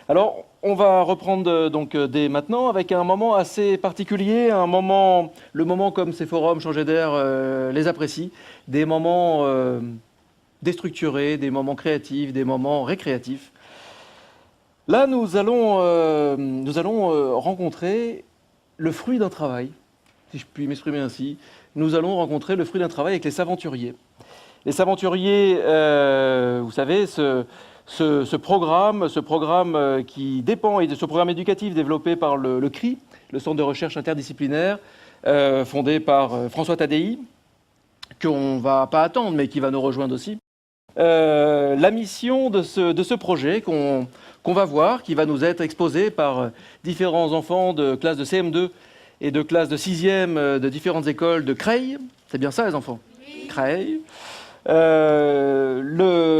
Alors, on va reprendre donc dès maintenant avec un moment assez particulier, le moment comme ces forums Changer d'air les apprécient, des moments déstructurés, des moments créatifs, des moments récréatifs. Là, nous allons rencontrer le fruit d'un travail, si je puis m'exprimer ainsi. Nous allons rencontrer le fruit d'un travail avec les Saventuriers. Les Saventuriers, vous savez, ce programme qui dépend, et ce programme éducatif développé par le CRI, le Centre de recherche interdisciplinaire, fondé par François Tadei, qu'on ne va pas attendre, mais qui va nous rejoindre aussi. La mission de ce projet qu'on va voir, qui va nous être exposé par différents enfants de classe de CM2 et de classe de 6e de différentes écoles de Creil. C'est bien ça, les enfants? Oui. Creil.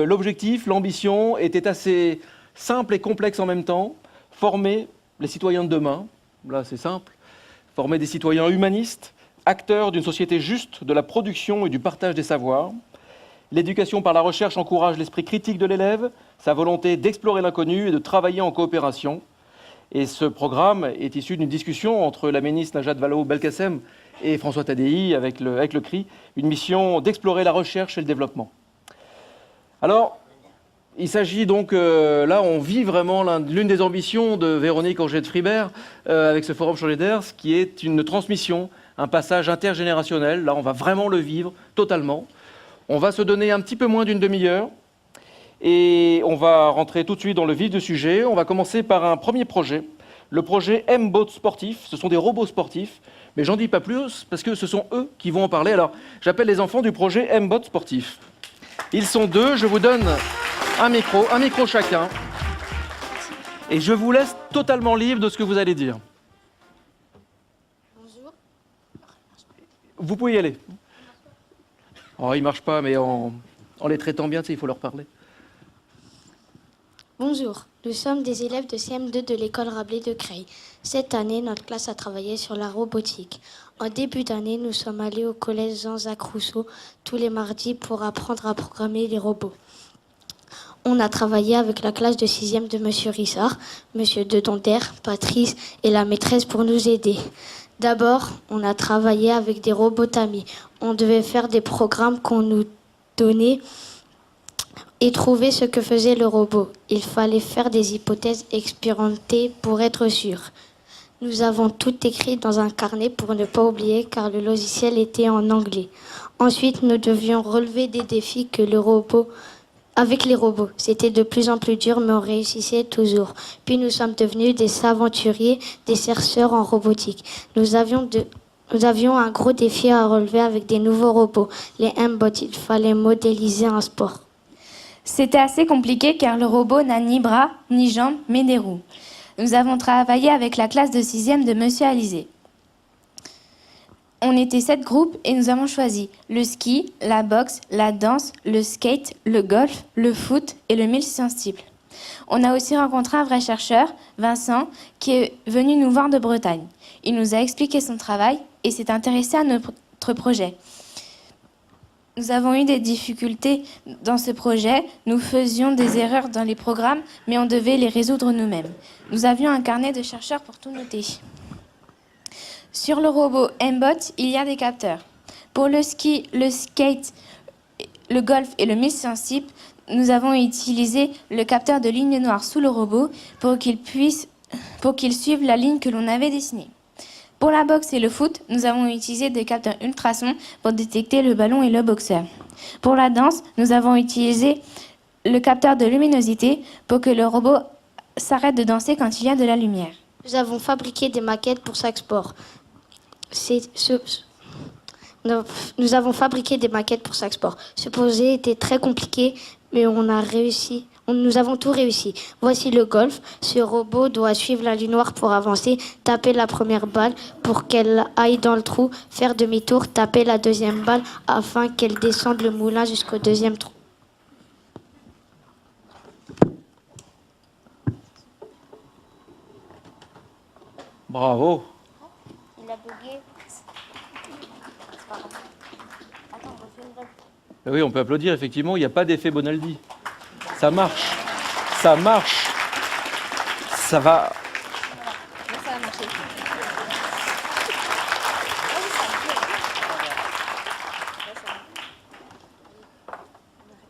L'objectif, l'ambition était assez simple et complexe en même temps. Former les citoyens de demain, là c'est simple, former des citoyens humanistes, acteurs d'une société juste, de la production et du partage des savoirs. L'éducation par la recherche encourage l'esprit critique de l'élève, sa volonté d'explorer l'inconnu et de travailler en coopération. Et ce programme est issu d'une discussion entre la ministre Najat Vallaud-Belkacem et François Tadei avec le CRI, une mission d'explorer la recherche et le développement. Alors, il s'agit donc, là on vit vraiment l'une des ambitions de Véronique Angers-de-Fribert avec ce forum Changer d'air, ce qui est une transmission, un passage intergénérationnel. Là on va vraiment le vivre totalement. On va se donner un petit peu moins d'une demi-heure et on va rentrer tout de suite dans le vif du sujet. On va commencer par un premier projet, le projet M-Bot sportif. Ce sont des robots sportifs, mais j'en dis pas plus parce que ce sont eux qui vont en parler. Alors, j'appelle les enfants du projet M-Bot sportif. Ils sont deux, je vous donne un micro chacun. Et je vous laisse totalement libre de ce que vous allez dire. Bonjour. Vous pouvez y aller. Oh, ils ne marchent pas, mais en les traitant bien, tu sais, il faut leur parler. Bonjour, nous sommes des élèves de CM2 de l'école Rabelais de Creil. Cette année, notre classe a travaillé sur la robotique. En début d'année, nous sommes allés au collège Jean-Jacques Rousseau tous les mardis pour apprendre à programmer les robots. On a travaillé avec la classe de 6e de M. Rissard, M. Dedonder, Patrice et la maîtresse pour nous aider. D'abord, on a travaillé avec des robots amis. On devait faire des programmes qu'on nous donnait et trouver ce que faisait le robot. Il fallait faire des hypothèses expérimentées pour être sûr. Nous avons tout écrit dans un carnet pour ne pas oublier car le logiciel était en anglais. Ensuite, nous devions relever des défis que avec les robots. C'était de plus en plus dur, mais on réussissait toujours. Puis nous sommes devenus des aventuriers, des chercheurs en robotique. Nous avions un gros défi à relever avec des nouveaux robots, les M-Bots. Il fallait modéliser un sport. C'était assez compliqué car le robot n'a ni bras, ni jambes, mais des roues. Nous avons travaillé avec la classe de 6e de Monsieur Alizé. On était 7 groupes et nous avons choisi le ski, la boxe, la danse, le skate, le golf, le foot et le multisensible. On a aussi rencontré un vrai chercheur, Vincent, qui est venu nous voir de Bretagne. Il nous a expliqué son travail et s'est intéressé à notre projet. Nous avons eu des difficultés dans ce projet. Nous faisions des erreurs dans les programmes, mais on devait les résoudre nous-mêmes. Nous avions un carnet de chercheurs pour tout noter. Sur le robot M-Bot, il y a des capteurs. Pour le ski, le skate, le golf et le multisensible, nous avons utilisé le capteur de ligne noire sous le robot pour qu'il suive la ligne que l'on avait dessinée. Pour la boxe et le foot, nous avons utilisé des capteurs ultrasons pour détecter le ballon et le boxeur. Pour la danse, nous avons utilisé le capteur de luminosité pour que le robot s'arrête de danser quand il y a de la lumière. Nous avons fabriqué des maquettes pour chaque sport. Nous avons fabriqué des maquettes pour chaque sport. Ce projet était très compliqué, mais nous avons tout réussi. Voici le golf. Ce robot doit suivre la ligne noire pour avancer, taper la première balle pour qu'elle aille dans le trou, faire demi-tour, taper la deuxième balle afin qu'elle descende le moulin jusqu'au deuxième trou. Bravo. Il a bugué. Attends, on refait une balle. Oui, on peut applaudir, effectivement, il n'y a pas d'effet Bonaldi. Ça marche. Ça marche. Ça va. Ça va marcher.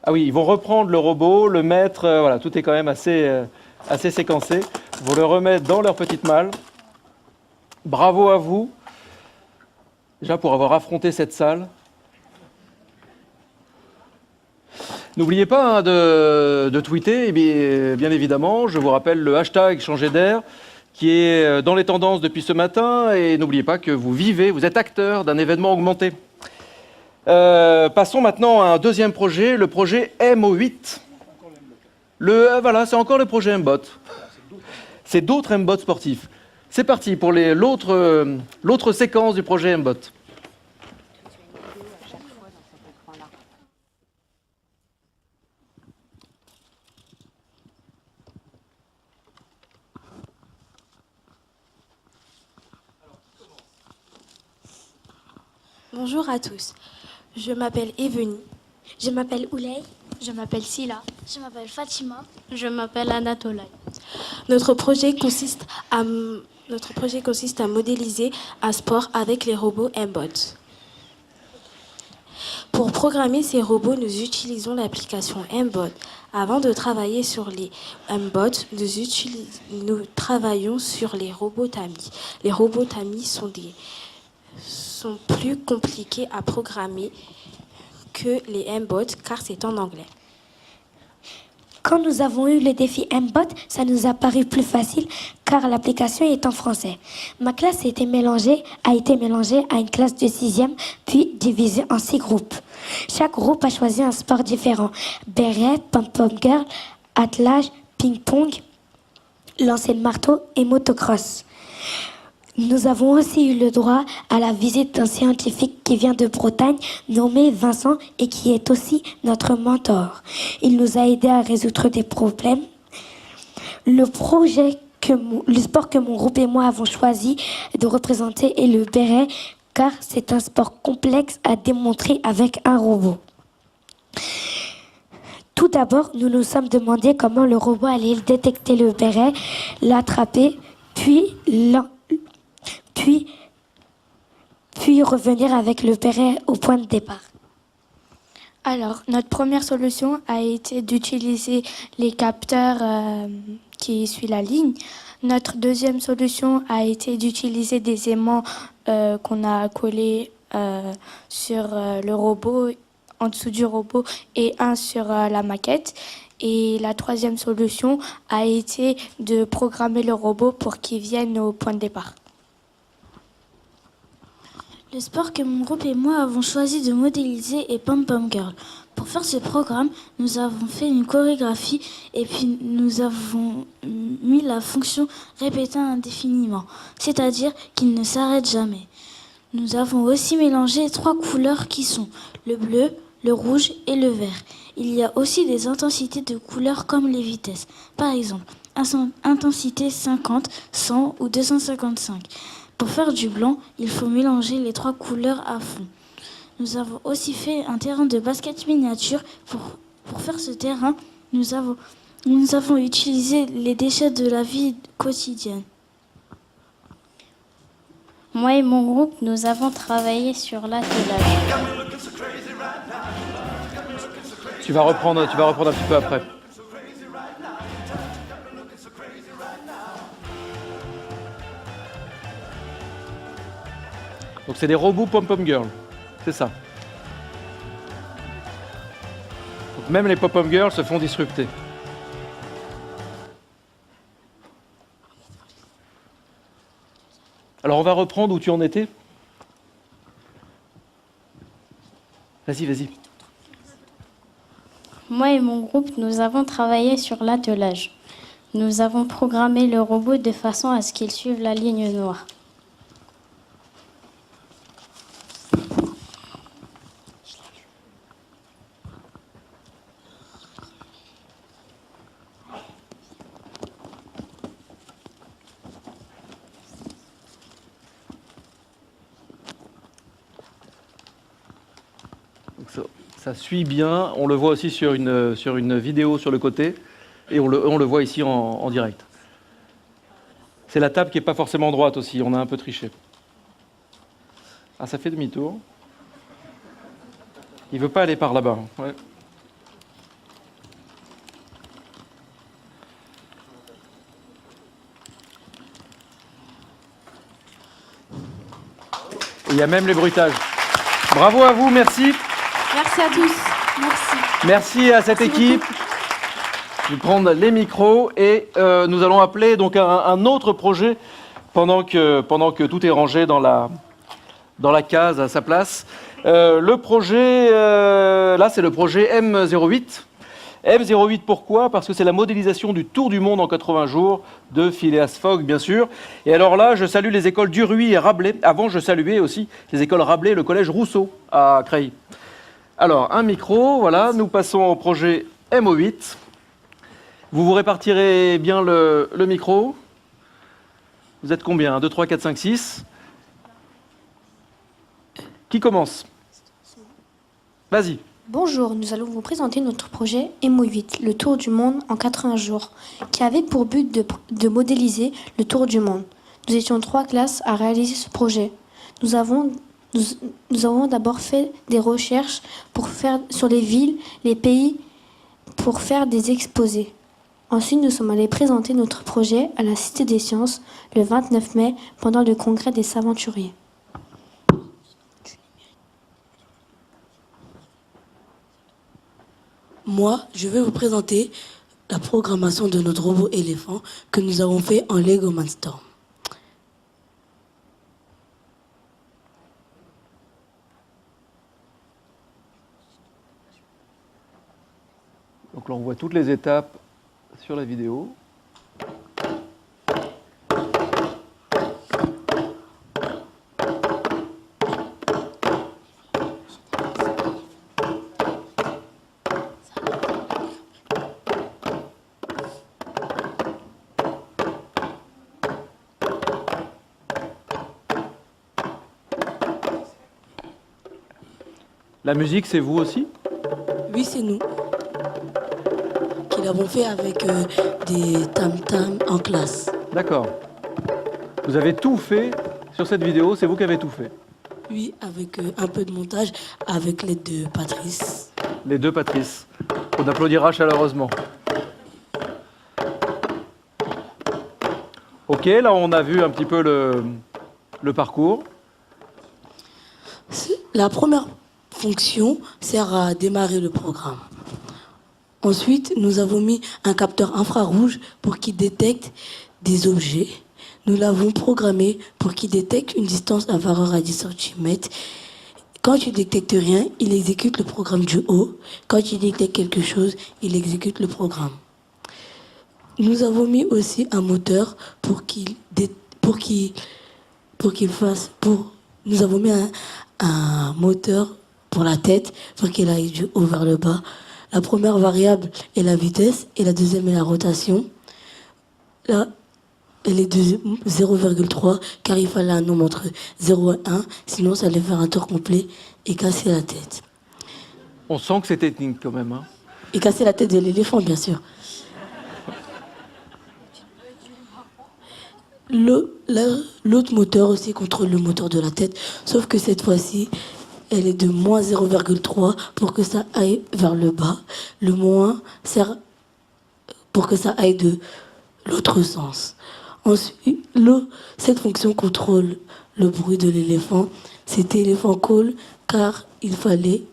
Ah oui, ils vont reprendre le robot, le mettre, voilà, tout est quand même assez séquencé. Ils vont le remettre dans leur petite malle. Bravo à vous, déjà pour avoir affronté cette salle. N'oubliez pas hein, de tweeter, et bien évidemment, je vous rappelle le hashtag changer d'air qui est dans les tendances depuis ce matin, et n'oubliez pas que vous êtes acteur d'un événement augmenté. Passons maintenant à un deuxième projet, le projet MO8. Voilà, c'est encore le projet MBOT. C'est d'autres MBOT sportifs. C'est parti pour l'autre séquence du projet MBOT. Bonjour à tous. Je m'appelle Evenie. Je m'appelle Ouley. Je m'appelle Sila. Je m'appelle Fatima. Je m'appelle Anatolai. Notre projet consiste à modéliser un sport avec les robots MBOT. Pour programmer ces robots, nous utilisons l'application MBOT. Avant de travailler sur les MBOT, nous travaillons sur les robots Tami. Les robots Tami sont plus compliqués à programmer que les MBOT car c'est en anglais. Quand nous avons eu le défi MBOT, ça nous a paru plus facile car l'application est en français. Ma classe a été mélangée à une classe de 6e, puis divisée en 6 groupes. Chaque groupe a choisi un sport différent. Béret, pom-pom girl, attelage, ping-pong, lancer de marteau et motocross. Nous avons aussi eu le droit à la visite d'un scientifique qui vient de Bretagne, nommé Vincent, et qui est aussi notre mentor. Il nous a aidés à résoudre des problèmes. Le sport que mon groupe et moi avons choisi de représenter est le béret, car c'est un sport complexe à démontrer avec un robot. Tout d'abord, nous nous sommes demandé comment le robot allait détecter le béret, l'attraper, puis revenir avec le béret au point de départ. Alors, notre première solution a été d'utiliser les capteurs qui suivent la ligne. Notre deuxième solution a été d'utiliser des aimants qu'on a collés sur le robot, en dessous du robot, et un sur la maquette. Et la troisième solution a été de programmer le robot pour qu'il vienne au point de départ. Le sport que mon groupe et moi avons choisi de modéliser est Pom Pom Girl. Pour faire ce programme, nous avons fait une chorégraphie et puis nous avons mis la fonction répéter indéfiniment, c'est-à-dire qu'il ne s'arrête jamais. Nous avons aussi mélangé 3 couleurs qui sont le bleu, le rouge et le vert. Il y a aussi des intensités de couleurs comme les vitesses. Par exemple, intensité 50, 100 ou 255. Pour faire du blanc, il faut mélanger les 3 couleurs à fond. Nous avons aussi fait un terrain de basket miniature. Pour faire ce terrain, nous avons utilisé les déchets de la vie quotidienne. Moi et mon groupe, nous avons travaillé sur l'attelage. Tu vas reprendre un petit peu après. Donc c'est des robots pom-pom girl, c'est ça. Donc même les pom-pom girls se font disrupter. Alors on va reprendre où tu en étais. Vas-y. Moi et mon groupe, nous avons travaillé sur l'attelage. Nous avons programmé le robot de façon à ce qu'il suive la ligne noire. Ça suit bien, on le voit aussi sur une vidéo sur le côté, et on le voit ici en direct. C'est la table qui n'est pas forcément droite aussi, on a un peu triché. Ah, ça fait demi-tour. Il ne veut pas aller par là-bas. Ouais. Et il y a même les bruitages. Bravo à vous, merci. Merci à tous. Merci. Merci à cette équipe. Je vais prendre les micros et nous allons appeler donc un autre projet pendant que tout est rangé dans la case à sa place. Le projet, là, c'est le projet M08. M08, pourquoi? Parce que c'est la modélisation du Tour du monde en 80 jours de Phileas Fogg, bien sûr. Et alors là, je salue les écoles Duruy et Rabelais. Avant, je saluais aussi les écoles Rabelais et le collège Rousseau à Creil. Alors, un micro, voilà. Nous passons au projet MO8. Vous vous répartirez bien le micro. Vous êtes combien? 1, 2, 3, 4, 5, 6. Qui commence? Vas-y. Bonjour, nous allons vous présenter notre projet MO8, le Tour du monde en 80 jours, qui avait pour but de modéliser le Tour du monde. Nous étions 3 classes à réaliser ce projet. Nous avons d'abord fait des recherches sur les villes, les pays, pour faire des exposés. Ensuite, nous sommes allés présenter notre projet à la Cité des Sciences le 29 mai pendant le congrès des aventuriers. Moi, je vais vous présenter la programmation de notre robot éléphant que nous avons fait en Lego Mindstorm. Donc là, on voit toutes les étapes sur la vidéo. La musique, c'est vous aussi? Oui, c'est nous qui l'avons fait avec des tam-tams en classe. D'accord. Vous avez tout fait sur cette vidéo, c'est vous qui avez tout fait? Oui, avec un peu de montage, avec l'aide de Patrice. Les deux Patrice. On applaudira chaleureusement. Ok, là on a vu un petit peu le parcours. La première fonction sert à démarrer le programme. Ensuite, nous avons mis un capteur infrarouge pour qu'il détecte des objets. Nous l'avons programmé pour qu'il détecte une distance inférieure à 10 cm. Quand il ne détecte rien, il exécute le programme du haut. Quand il détecte quelque chose, il exécute le programme. Nous avons mis aussi un moteur nous avons mis un moteur pour la tête pour qu'il aille du haut vers le bas. La première variable est la vitesse et la deuxième est la rotation. Là, elle est de 0,3 car il fallait un nombre entre 0 et 1, sinon ça allait faire un tour complet et casser la tête. On sent que c'est technique quand même. Hein. Et casser la tête de l'éléphant, bien sûr. L'autre moteur aussi contrôle le moteur de la tête, sauf que cette fois-ci, elle est de moins 0,3 pour que ça aille vers le bas. Le moins sert pour que ça aille de l'autre sens. Ensuite, cette fonction contrôle le bruit de l'éléphant. Cet éléphant call car il fallait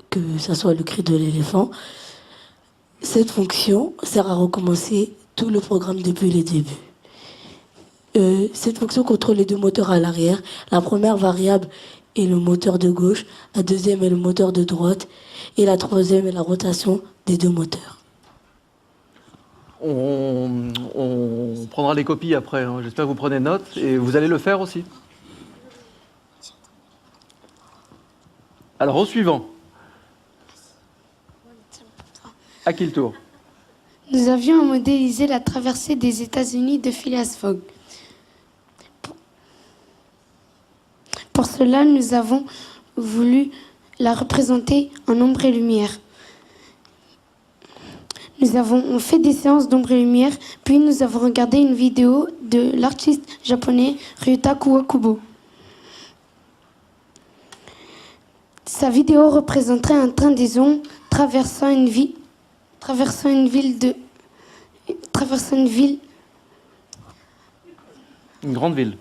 que ça soit le cri de l'éléphant. Cette fonction sert à recommencer tout le programme depuis le début. Cette fonction contrôle les deux moteurs à l'arrière. La première variable est le moteur de gauche, la deuxième est le moteur de droite et la troisième est la rotation des deux moteurs. On prendra les copies après, hein. J'espère que vous prenez note et vous allez le faire aussi. Alors au suivant. À qui le tour? Nous avions modélisé la traversée des États-Unis de Phileas Fogg. Pour cela, nous avons voulu la représenter en ombre et lumière. Nous avons fait des séances d'ombre et lumière, puis nous avons regardé une vidéo de l'artiste japonais Ryota Kawakubo. Sa vidéo représenterait un train des ondes traversant une ville Une grande ville.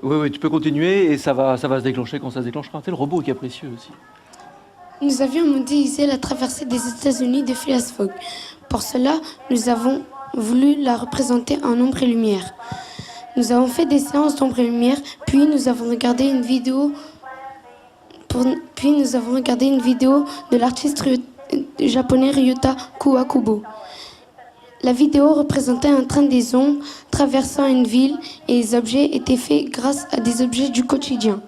Oui, tu peux continuer et ça va se déclencher quand ça se déclenchera. C'est le robot qui est capricieux aussi. Nous avions modélisé la traversée des États-Unis de Phileas Fogg. Pour cela, nous avons voulu la représenter en ombre et lumière. Nous avons fait des séances d'ombre et lumière, puis nous avons regardé une vidéo de l'artiste japonais Ryota Kawakubo. La vidéo représentait un train des ondes traversant une ville et les objets étaient faits grâce à des objets du quotidien.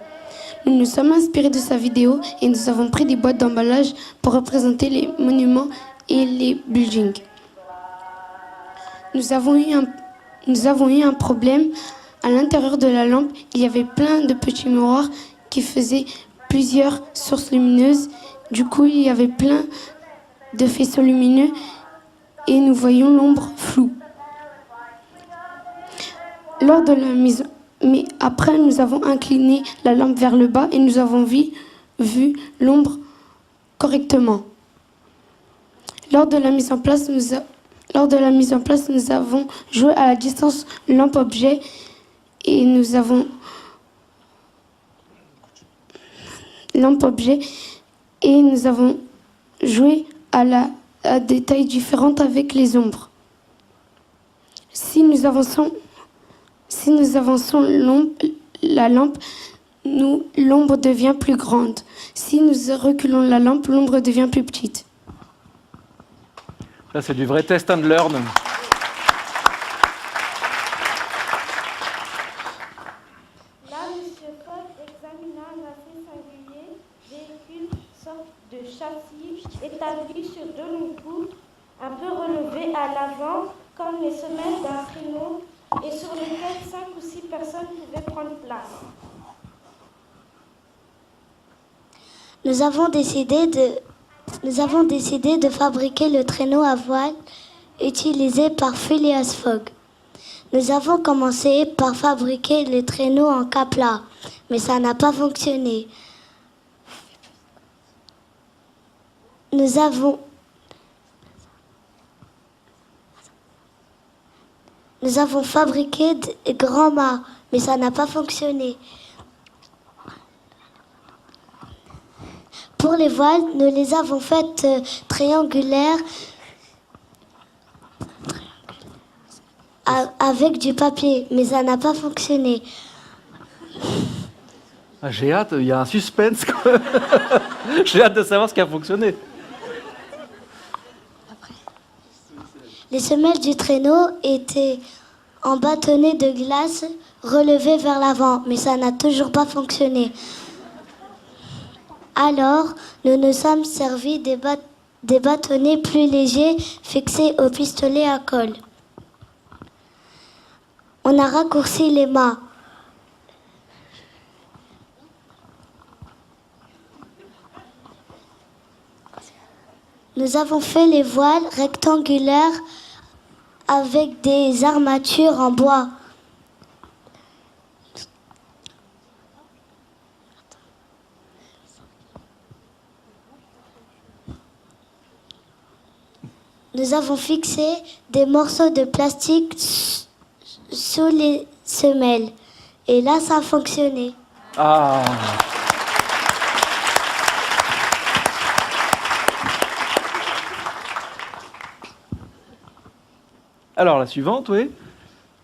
Nous nous sommes inspirés de sa vidéo et nous avons pris des boîtes d'emballage pour représenter les monuments et les buildings. Nous avons eu un problème. À l'intérieur de la lampe, il y avait plein de petits miroirs qui faisaient plusieurs sources lumineuses. Du coup, il y avait plein de faisceaux lumineux et nous voyions l'ombre floue. Mais après, nous avons incliné la lampe vers le bas et nous avons vu l'ombre correctement. Lors de la mise en place, nous avons joué à la distance lampe-objet et nous avons joué à des tailles différentes avec les ombres. Si nous avançons la lampe, l'ombre devient plus grande. Si nous reculons la lampe, l'ombre devient plus petite. Ça, c'est du vrai test and learn. Là, M. Fogg examina un assez singulier véhicule, sorte de châssis établi sur deux longues poutres, un peu relevées à l'avant, comme les semelles d'un traîneau, et sur lesquelles 5 ou 6 personnes pouvaient prendre place. Nous avons décidé de fabriquer le traîneau à voile utilisé par Phileas Fogg. Nous avons commencé par fabriquer le traîneau en cap-plat, mais ça n'a pas fonctionné. Nous avons fabriqué des grands mâts, mais ça n'a pas fonctionné. Pour les voiles, nous les avons faites triangulaires avec du papier, mais ça n'a pas fonctionné. Ah, j'ai hâte, il y a un suspense. J'ai hâte de savoir ce qui a fonctionné. Les semelles du traîneau étaient en bâtonnets de glace relevés vers l'avant, mais ça n'a toujours pas fonctionné. Alors, nous nous sommes servis des bâtonnets plus légers fixés au pistolet à colle. On a raccourci les mâts. Nous avons fait les voiles rectangulaires avec des armatures en bois. Nous avons fixé des morceaux de plastique sous les semelles. Et là, ça a fonctionné. Ah. Alors, la suivante, oui.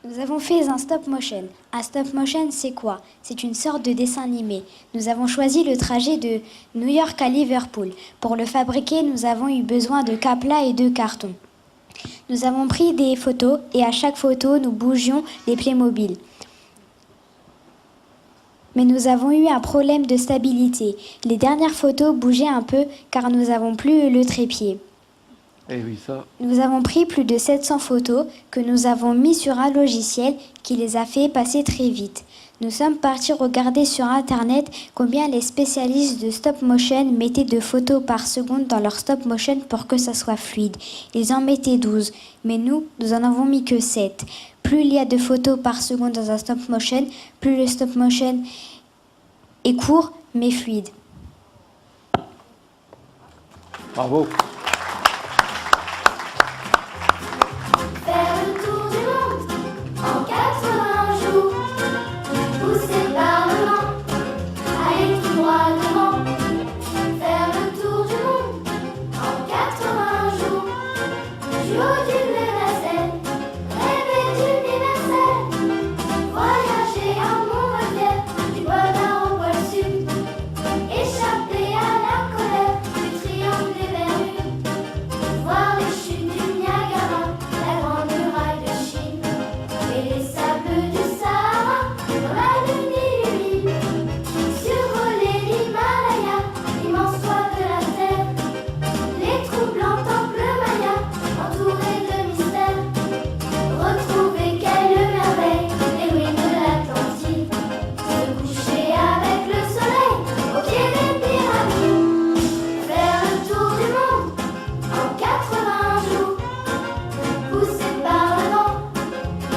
Nous avons fait un stop motion. Un stop motion, c'est quoi? C'est une sorte de dessin animé. Nous avons choisi le trajet de New York à Liverpool. Pour le fabriquer, nous avons eu besoin de cap-plat et de carton. Nous avons pris des photos et à chaque photo, nous bougions les Playmobil. Mais nous avons eu un problème de stabilité. Les dernières photos bougeaient un peu car nous n'avons plus le trépied. Eh oui, ça. Nous avons pris plus de 700 photos que nous avons mis sur un logiciel qui les a fait passer très vite. Nous sommes partis regarder sur Internet combien les spécialistes de stop motion mettaient de photos par seconde dans leur stop motion pour que ça soit fluide. Ils en mettaient 12, mais nous en avons mis que 7. Plus il y a de photos par seconde dans un stop motion, plus le stop motion est court mais fluide. Bravo. Faire le tour du monde en 80 jours, poussé par le vent, aller tout droit devant. Faire le tour du monde en 80 jours, du haut d'une nacelle, rêver d'universel, voyager en montgolfière, du bonheur au pôle sud, échapper à la colère du triangle des Bermudes, voir les chutes du Niagara, la grande muraille de Chine et les sables du Sahara dans la lune illumine, survoler l'Himalaya, l'immense toit de la terre, les troublants temples mayas entourés de mystères, retrouver quelle merveille les ruines de l'Atlantide, se coucher avec le soleil au pied des pyramides, faire le tour du monde en 80 jours, poussé par le vent,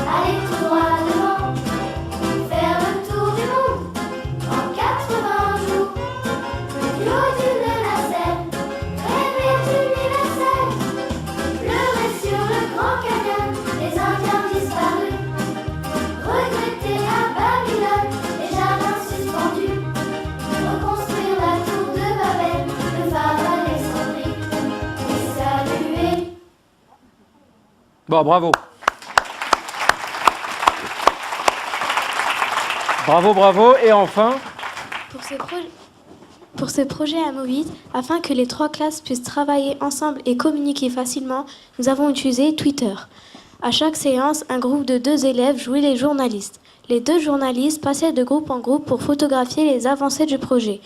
aller tout droit devant, faire le tour du monde en 80 jours, du haut d'une nacelle, rêver d'universel, pleurer sur le Grand Canyon, les Indiens disparus, regretter à Babylone les jardins suspendus, reconstruire la tour de Babel, le phare d'Alexandrie, et saluer. Bon, bravo. Bravo, bravo. Et enfin, Pour ce projet AMO8, afin que les 3 classes puissent travailler ensemble et communiquer facilement, nous avons utilisé Twitter. À chaque séance, un groupe de 2 élèves jouait les journalistes. Les 2 journalistes passaient de groupe en groupe pour photographier les avancées du projet,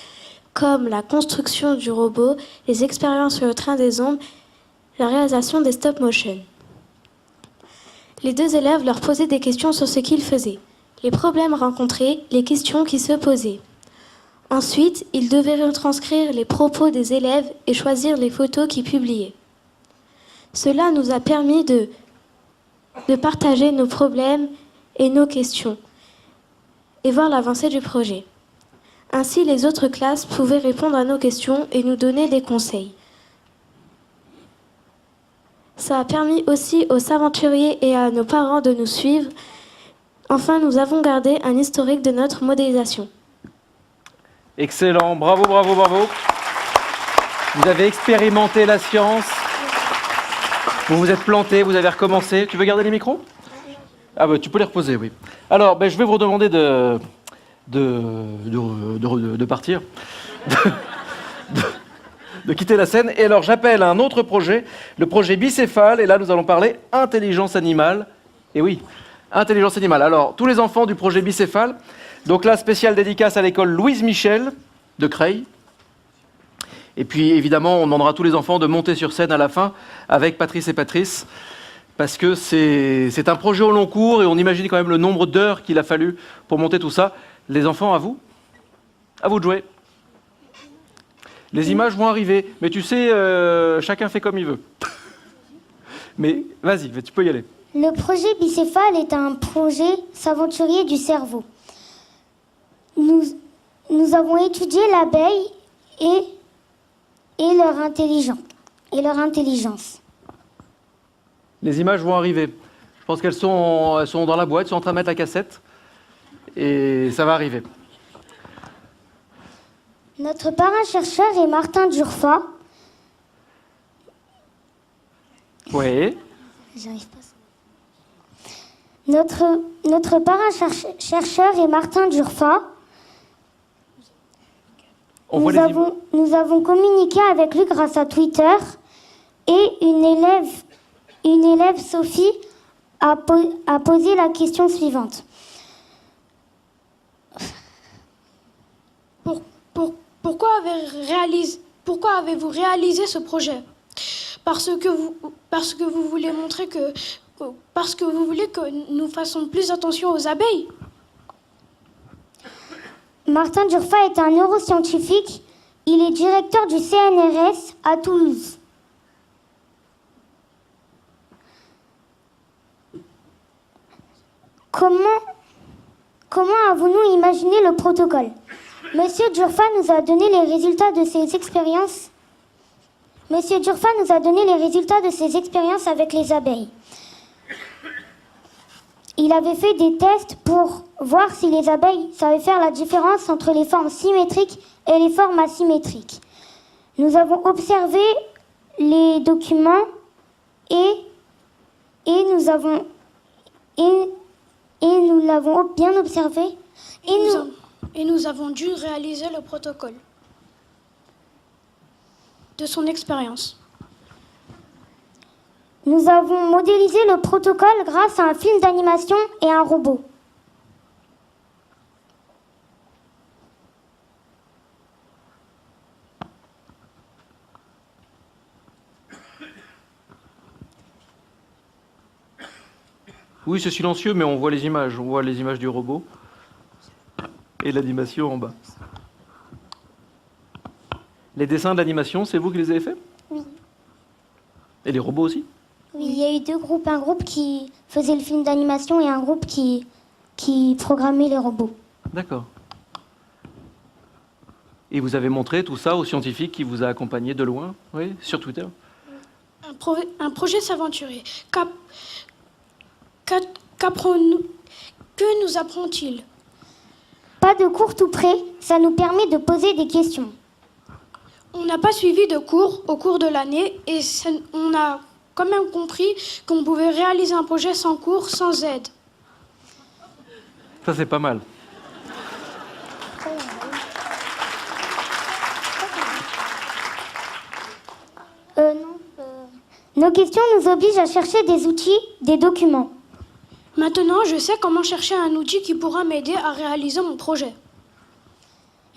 comme la construction du robot, les expériences sur le train des ombres, la réalisation des stop motion. Les 2 élèves leur posaient des questions sur ce qu'ils faisaient, les problèmes rencontrés, les questions qui se posaient. Ensuite, ils devaient retranscrire les propos des élèves et choisir les photos qu'ils publiaient. Cela nous a permis de partager nos problèmes et nos questions et voir l'avancée du projet. Ainsi, les autres classes pouvaient répondre à nos questions et nous donner des conseils. Ça a permis aussi aux aventuriers et à nos parents de nous suivre. Enfin, nous avons gardé un historique de notre modélisation. excellent. Bravo, bravo, bravo. Vous avez expérimenté la science. Vous vous êtes planté, vous avez recommencé. Tu veux garder les micros? Ah bah tu peux les reposer, oui. Alors, je vais vous demander de partir, de quitter la scène. Et alors, j'appelle un autre projet, le projet Bicéphale. Et là, nous allons parler intelligence animale. Et oui, intelligence animale. Alors, tous les enfants du projet Bicéphale. Donc là, spéciale dédicace à l'école Louise Michel de Creil. Et puis, évidemment, on demandera à tous les enfants de monter sur scène à la fin avec Patrice et Patrice. Parce que c'est un projet au long cours et on imagine quand même le nombre d'heures qu'il a fallu pour monter tout ça. Les enfants, à vous de jouer. Les images vont arriver, mais tu sais, chacun fait comme il veut. Mais vas-y, tu peux y aller. Le projet Bicéphale est un projet s'aventurier du cerveau. Nous avons étudié l'abeille et leur intelligence. Les images vont arriver. Je pense qu'elles sont dans la boîte, elles sont en train de mettre la cassette. Et ça va arriver. Notre parrain-chercheur est Martin Durfa. Oui. J'arrive pas. Notre parrain-chercheur est Martin Durfa. Nous avons communiqué avec lui grâce à Twitter et une élève Sophie, a posé la question suivante. Pourquoi avez-vous réalisé ce projet? Parce que vous voulez montrer parce que vous voulez que nous fassions plus attention aux abeilles. Martin Durfa est un neuroscientifique. Il est directeur du CNRS à Toulouse. Comment avons-nous imaginé le protocole? Monsieur Durfa nous a donné les résultats de ses expériences. Monsieur Durfa nous a donné les résultats de ses expériences avec les abeilles. Il avait fait des tests pour voir si les abeilles savaient faire la différence entre les formes symétriques et les formes asymétriques. Nous avons observé les documents et nous l'avons bien observé. Et nous avons dû réaliser le protocole de son expérience. Nous avons modélisé le protocole grâce à un film d'animation et un robot. Oui, c'est silencieux, mais on voit les images. On voit les images du robot et l'animation en bas. Les dessins de l'animation, c'est vous qui les avez faits? Oui. Et les robots aussi? Oui, il y a eu deux groupes. Un groupe qui faisait le film d'animation et un groupe qui programmait les robots. D'accord. Et vous avez montré tout ça au scientifique qui vous a accompagné de loin, oui, sur Twitter? Un projet s'aventurer. Qu'apprend-nous? Que nous apprend-il? Pas de cours tout près, ça nous permet de poser des questions. On n'a pas suivi de cours au cours de l'année et on a quand même compris qu'on pouvait réaliser un projet sans cours, sans aide. Ça, c'est pas mal. Nos questions nous obligent à chercher des outils, des documents. Maintenant, je sais comment chercher un outil qui pourra m'aider à réaliser mon projet.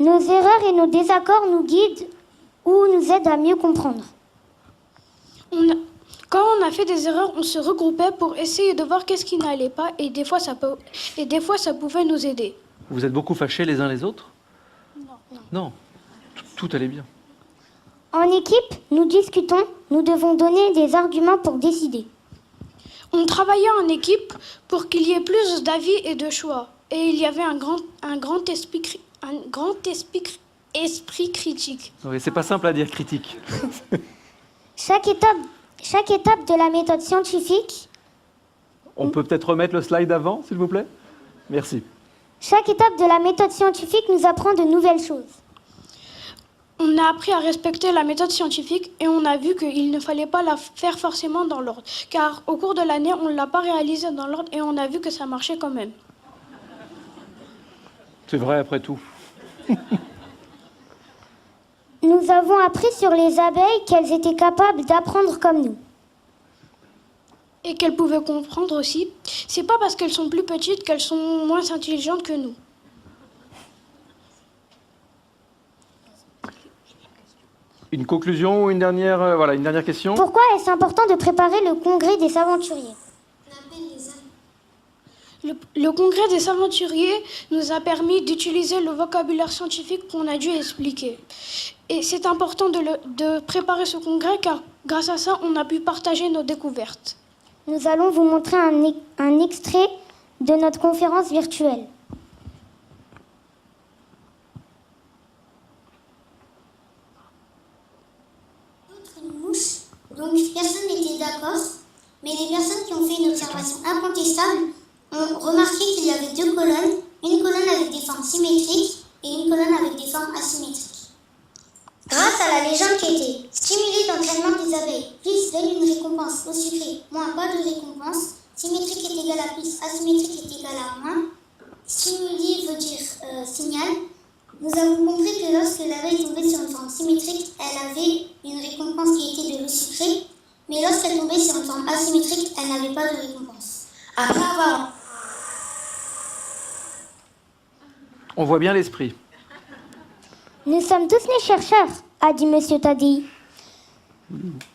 Nos erreurs et nos désaccords nous guident ou nous aident à mieux comprendre. Quand on a fait des erreurs, on se regroupait pour essayer de voir qu'est-ce qui n'allait pas et des fois ça pouvait nous aider. Vous êtes beaucoup fâchés les uns les autres? Non. Non, tout allait bien. En équipe, nous discutons, nous devons donner des arguments pour décider. On travaillait en équipe pour qu'il y ait plus d'avis et de choix. Et il y avait un grand esprit critique. Oui, c'est pas simple à dire critique. Chaque étape de la méthode scientifique... On peut peut-être remettre le slide avant, s'il vous plaît? Merci. Chaque étape de la méthode scientifique nous apprend de nouvelles choses. On a appris à respecter la méthode scientifique et on a vu qu'il ne fallait pas la faire forcément dans l'ordre. Car au cours de l'année, on ne l'a pas réalisée dans l'ordre et on a vu que ça marchait quand même. C'est vrai après tout. Nous avons appris sur les abeilles qu'elles étaient capables d'apprendre comme nous. Et qu'elles pouvaient comprendre aussi. C'est pas parce qu'elles sont plus petites qu'elles sont moins intelligentes que nous. Une conclusion ou une dernière question? Pourquoi est-ce important de préparer le congrès des aventuriers? Le congrès des aventuriers nous a permis d'utiliser le vocabulaire scientifique qu'on a dû expliquer. Et c'est important de préparer ce congrès car grâce à ça, on a pu partager nos découvertes. Nous allons vous montrer un extrait de notre conférence virtuelle. Donc personne n'était d'accord, mais les personnes qui ont fait une observation incontestable ont remarqué qu'il y avait deux colonnes, une colonne avec des formes symétriques et une colonne avec des formes asymétriques. Grâce à la légende qui était « Stimuli d'entraînement des abeilles, plus donne une récompense au sucré, moins pas de récompense, symétrique est égal à plus, asymétrique est égal à moins, stimuli veut dire signal », nous avons compris que lorsque l'abeille tombait sur une forme symétrique, elle avait une récompense qui était de l'eau sucrée, mais lorsqu'elle tombait sur une forme asymétrique, elle n'avait pas de récompense. Après avoir... On voit bien l'esprit. Nous sommes tous nés chercheurs, a dit Monsieur Tadei.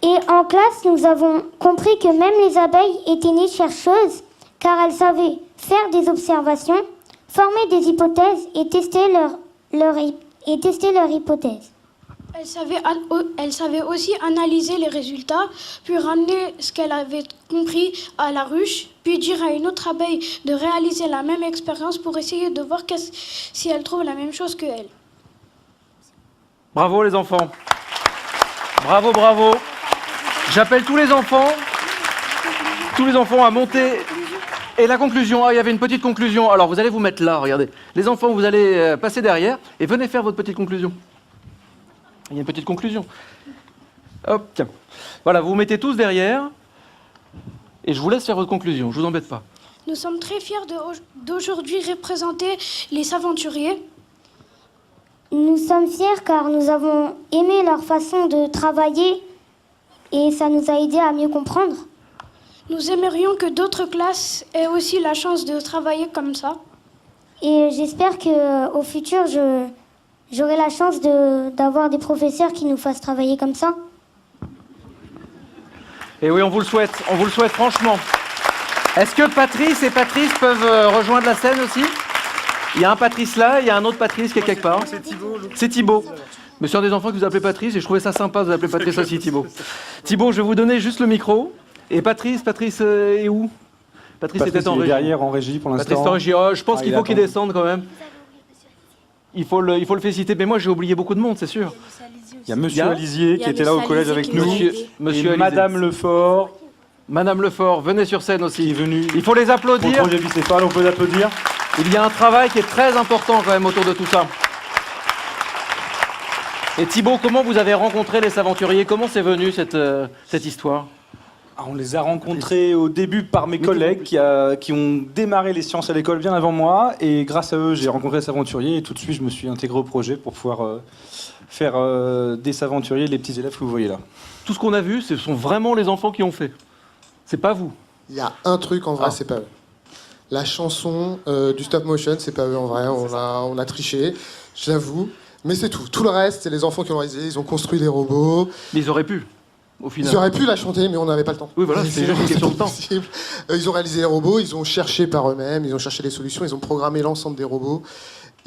Et en classe, nous avons compris que même les abeilles étaient nées chercheuses, car elles savaient faire des observations, former des hypothèses et tester et tester leur hypothèse. Elle savait aussi analyser les résultats, puis ramener ce qu'elle avait compris à la ruche, puis dire à une autre abeille de réaliser la même expérience pour essayer de voir si elle trouve la même chose que elle. Bravo les enfants. Bravo, bravo. J'appelle tous les enfants à monter. Et la conclusion, il y avait une petite conclusion. Alors vous allez vous mettre là, regardez. Les enfants, vous allez passer derrière et venez faire votre petite conclusion. Il y a une petite conclusion. Hop, tiens. Voilà, vous vous mettez tous derrière et je vous laisse faire votre conclusion, je vous embête pas. Nous sommes très fiers d'aujourd'hui représenter les aventuriers. Nous sommes fiers car nous avons aimé leur façon de travailler et ça nous a aidés à mieux comprendre. Nous aimerions que d'autres classes aient aussi la chance de travailler comme ça. Et j'espère qu'au futur, j'aurai la chance d'avoir des professeurs qui nous fassent travailler comme ça. Et oui, on vous le souhaite franchement. Est-ce que Patrice et Patrice peuvent rejoindre la scène aussi? Il y a un Patrice là, il y a un autre Patrice qui est quelque part. C'est Thibaut. Mais c'est un des enfants que vous appelez Patrice et je trouvais ça sympa de vous appeler Patrice aussi, Thibaut. Thibaut, je vais vous donner juste le micro. Et Patrice est où? Patrice était en régie. Derrière en régie pour l'instant. Patrice est en régie. Oh, je pense qu'il faut qu'il descende quand même. Il faut le féliciter. Mais moi, j'ai oublié beaucoup de monde, c'est sûr. Il y a Monsieur Alisier qui était là au collège avec nous. Monsieur et Madame Lefort. Madame Lefort, venez sur scène aussi. Qui est venue. Il faut les applaudir. Pour le projet bicéphale, on peut l'applaudir. Il y a un travail qui est très important quand même autour de tout ça. Et Thibaut, comment vous avez rencontré les aventuriers? Comment c'est venu cette histoire? On les a rencontrés au début par mes collègues qui ont démarré les sciences à l'école bien avant moi. Et grâce à eux, j'ai rencontré les aventuriers et tout de suite, je me suis intégré au projet pour pouvoir faire des aventuriers, les petits élèves que vous voyez là. Tout ce qu'on a vu, ce sont vraiment les enfants qui ont fait. C'est pas vous. Il y a un truc en vrai, c'est pas eux. La chanson du stop motion, c'est pas eux en vrai. On a triché, j'avoue. Mais c'est tout. Tout le reste, c'est les enfants qui ont réalisé. Ils ont construit des robots. Mais ils auraient pu. Au final. Ils auraient pu la chanter, mais on n'avait pas le temps. Oui, voilà, c'est juste une question de temps. Ils ont réalisé les robots, ils ont cherché par eux-mêmes, ils ont cherché des solutions, ils ont programmé l'ensemble des robots.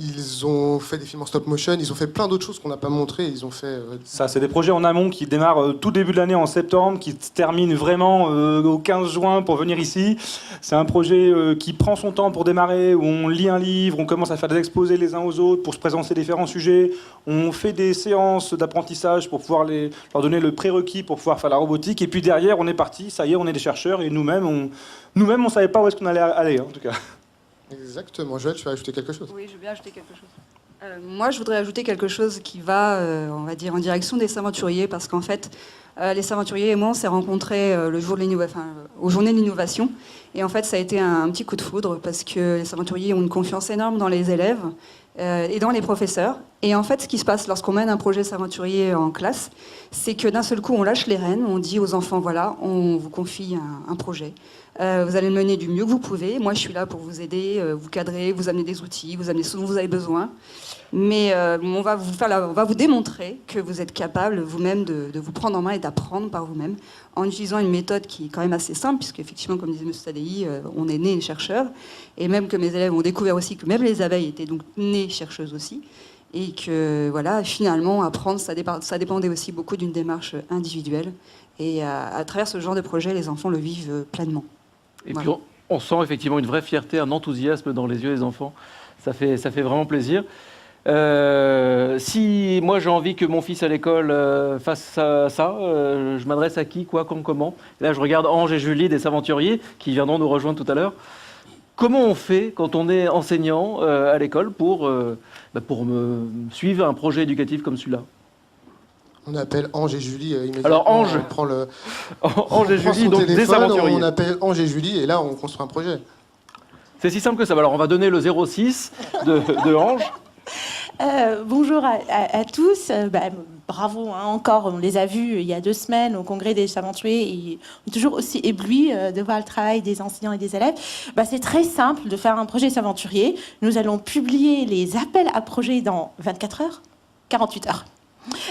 Ils ont fait des films en stop motion, ils ont fait plein d'autres choses qu'on n'a pas montrées. Ils ont fait. Ça, c'est des projets en amont qui démarrent tout début de l'année en septembre, qui se terminent vraiment au 15 juin pour venir ici. C'est un projet qui prend son temps pour démarrer, où on lit un livre, on commence à faire des exposés les uns aux autres pour se présenter différents sujets. On fait des séances d'apprentissage pour pouvoir leur donner le prérequis pour pouvoir faire la robotique. Et puis derrière, on est parti, ça y est, on est des chercheurs et nous-mêmes, on savait pas où est-ce qu'on allait aller, en tout cas. Exactement. Joël, tu vas ajouter quelque chose? Oui, je veux bien ajouter quelque chose. Moi, je voudrais ajouter quelque chose qui va, on va dire, en direction des aventuriers, parce qu'en fait, les aventuriers et moi, on s'est rencontrés le jour de aux journées de l'innovation. Et en fait, ça a été un petit coup de foudre, parce que les aventuriers ont une confiance énorme dans les élèves et dans les professeurs. Et en fait, ce qui se passe lorsqu'on mène un projet aventurier en classe, c'est que d'un seul coup, on lâche les rênes, on dit aux enfants, voilà, on vous confie un projet. Vous allez le mener du mieux que vous pouvez. Moi, je suis là pour vous aider, vous cadrer, vous amener des outils, vous amener ce dont vous avez besoin. Mais on va vous démontrer que vous êtes capable vous-même de vous prendre en main et d'apprendre par vous-même en utilisant une méthode qui est quand même assez simple, puisque effectivement, comme disait M. Tadei, on est nés chercheurs. Et même que mes élèves ont découvert aussi que même les abeilles étaient donc nées chercheuses aussi. Et que voilà, finalement, apprendre, ça dépendait aussi beaucoup d'une démarche individuelle. Et à travers ce genre de projet, les enfants le vivent pleinement. Et puis on sent effectivement une vraie fierté, un enthousiasme dans les yeux des enfants. Ça fait vraiment plaisir. Si moi j'ai envie que mon fils à l'école fasse ça, je m'adresse à qui, quoi, comment? Et là je regarde Ange et Julie des aventuriers qui viendront nous rejoindre tout à l'heure. Comment on fait quand on est enseignant à l'école pour suivre un projet éducatif comme celui-là? On appelle Ange et Julie immédiatement. Alors Ange, Ange et Julie, donc des aventuriers. On appelle Ange et Julie et là on construit un projet. C'est si simple que ça. Alors on va donner le 06 de Ange. Bonjour à tous. Bravo, encore, on les a vus il y a 2 semaines au congrès des aventuriers et on est toujours aussi éblouis de voir le travail des enseignants et des élèves. C'est très simple de faire un projet aventurier. Nous allons publier les appels à projets dans 24 heures, 48 heures.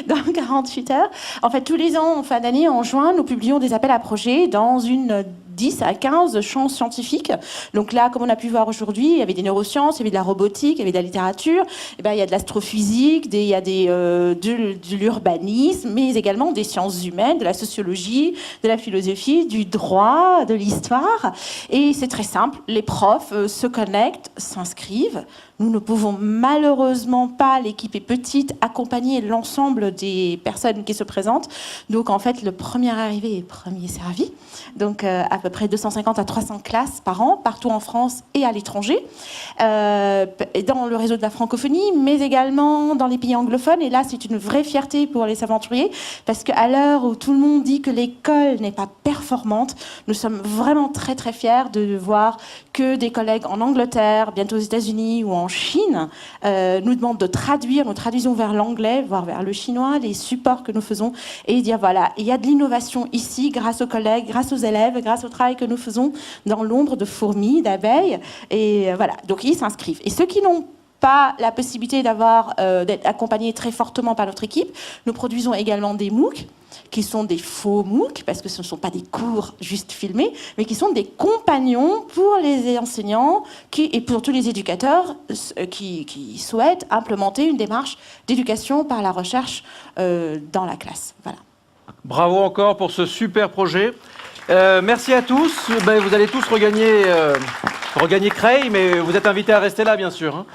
Dans 48 heures. En fait, tous les ans, en fin d'année, en juin, nous publions des appels à projets dans une 10 à 15 champs scientifiques. Donc là, comme on a pu voir aujourd'hui, il y avait des neurosciences, il y avait de la robotique, il y avait de la littérature, il y a de l'astrophysique, il y a de l'urbanisme, mais également des sciences humaines, de la sociologie, de la philosophie, du droit, de l'histoire. Et c'est très simple, les profs se connectent, s'inscrivent. Nous ne pouvons malheureusement pas, l'équipe est petite, accompagner l'ensemble des personnes qui se présentent. Donc en fait, le premier arrivé est premier servi. Donc à peu près 250 à 300 classes par an, partout en France et à l'étranger, dans le réseau de la francophonie, mais également dans les pays anglophones. Et là, c'est une vraie fierté pour les aventuriers, parce qu'à l'heure où tout le monde dit que l'école n'est pas performante, nous sommes vraiment très très fiers de voir que des collègues en Angleterre, bientôt aux États-Unis ou en Chine, nous demandent de traduire. Nous traduisons vers l'anglais, voire vers le chinois, les supports que nous faisons, et dire voilà, il y a de l'innovation ici, grâce aux collègues, grâce aux élèves, grâce au travail que nous faisons dans l'ombre de fourmis, d'abeilles, et voilà. Donc ils s'inscrivent. Et ceux qui n'ont pas la possibilité d'être accompagnés très fortement par notre équipe, nous produisons également des MOOC, qui sont des faux MOOC, parce que ce ne sont pas des cours juste filmés, mais qui sont des compagnons pour les enseignants et pour tous les éducateurs qui souhaitent implémenter une démarche d'éducation par la recherche dans la classe. Voilà. Bravo encore pour ce super projet. Merci à tous. Vous allez tous regagner Creil, mais vous êtes invités à rester là, bien sûr.